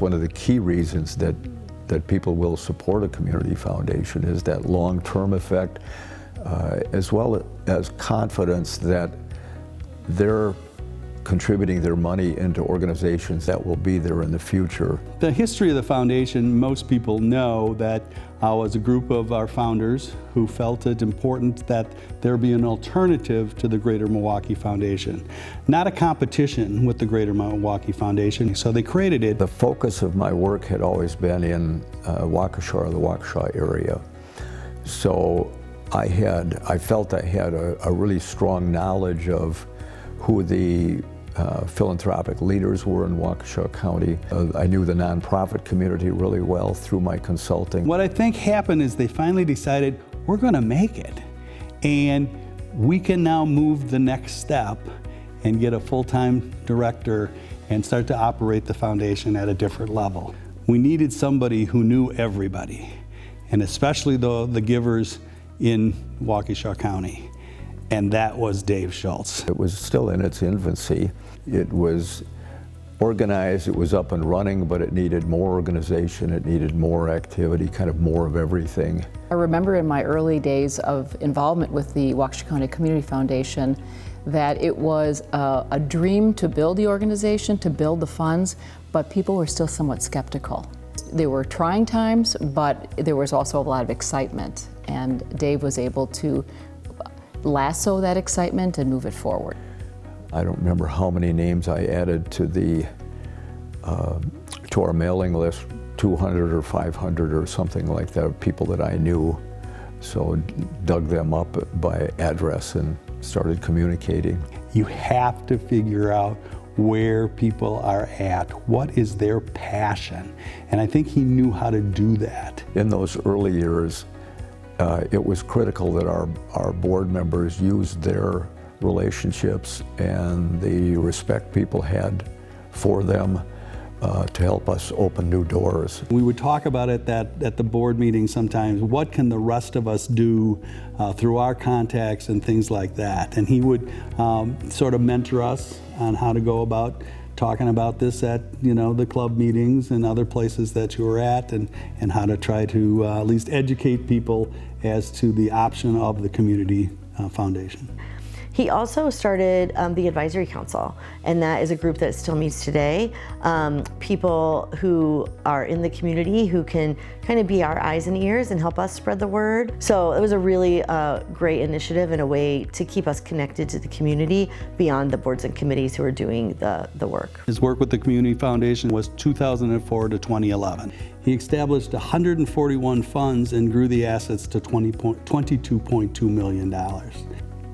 one of the key reasons that people will support a community foundation is that long-term effect, as well as confidence that they're contributing their money into organizations that will be there in the future. The history of the foundation, most people know that was a group of our founders who felt it important that there be an alternative to the Greater Milwaukee Foundation, not a competition with the Greater Milwaukee Foundation. So they created it. The focus of my work had always been in Waukesha or the Waukesha area. So I felt I had a really strong knowledge of who the philanthropic leaders were in Waukesha County. I knew the nonprofit community really well through my consulting. What I think happened is they finally decided, we're going to make it. And we can now move the next step and get a full-time director and start to operate the foundation at a different level. We needed somebody who knew everybody, and especially the givers in Waukesha County. And that was Dave Schultz. It was still in its infancy. It was organized, it was up and running, but it needed more organization, it needed more activity, kind of more of everything. I remember in my early days of involvement with the Waukesha County Community Foundation that it was a dream to build the organization, to build the funds, but people were still somewhat skeptical. There were trying times, but there was also a lot of excitement, and Dave was able to lasso that excitement and move it forward. I don't remember how many names I added to our mailing list, 200 or 500 or something like that, of people that I knew. So dug them up by address and started communicating. You have to figure out where people are at, what is their passion, and I think he knew how to do that. In those early years, it was critical that our board members used their relationships and the respect people had for them to help us open new doors. We would talk about it at the board meeting sometimes. What can the rest of us do through our contacts and things like that? And he would sort of mentor us on how to go about talking about this at the club meetings and other places that you were at, and how to try to at least educate people as to the option of the community foundation. He also started the Advisory Council, and that is a group that still meets today. People who are in the community who can kind of be our eyes and ears and help us spread the word. So it was a really great initiative and a way to keep us connected to the community beyond the boards and committees who are doing the work. His work with the Community Foundation was 2004 to 2011. He established 141 funds and grew the assets to $22.2 million.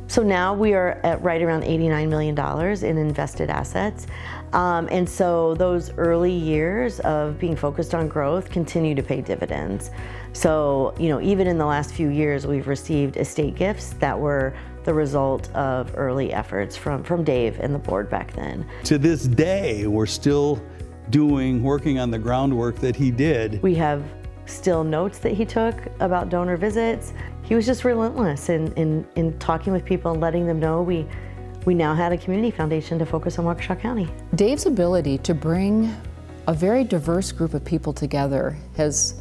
So now we are at right around $89 million in invested assets. And so those early years of being focused on growth continue to pay dividends. So, even in the last few years, we've received estate gifts that were the result of early efforts from Dave and the board back then. To this day, we're still working on the groundwork that he did. We have still notes that he took about donor visits. He was just relentless in talking with people and letting them know we now had a community foundation to focus on Waukesha County. Dave's ability to bring a very diverse group of people together has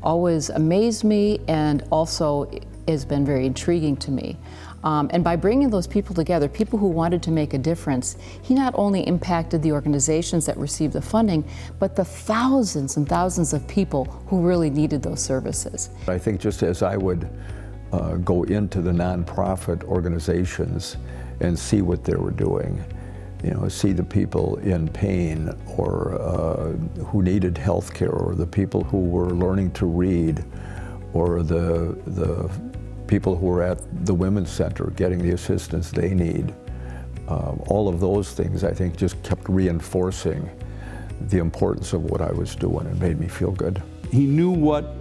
always amazed me and also has been very intriguing to me. And by bringing those people together, people who wanted to make a difference, he not only impacted the organizations that received the funding, but the thousands and thousands of people who really needed those services. I think just as I would go into the nonprofit organizations and see what they were doing, see the people in pain or who needed health care, or the people who were learning to read, or the people who were at the Women's Center getting the assistance they need. All of those things, I think, just kept reinforcing the importance of what I was doing and made me feel good. He knew what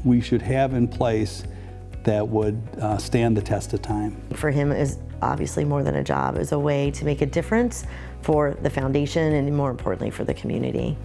we should have in place that would stand the test of time. For him, it is obviously more than a job. It was a way to make a difference for the foundation and, more importantly, for the community.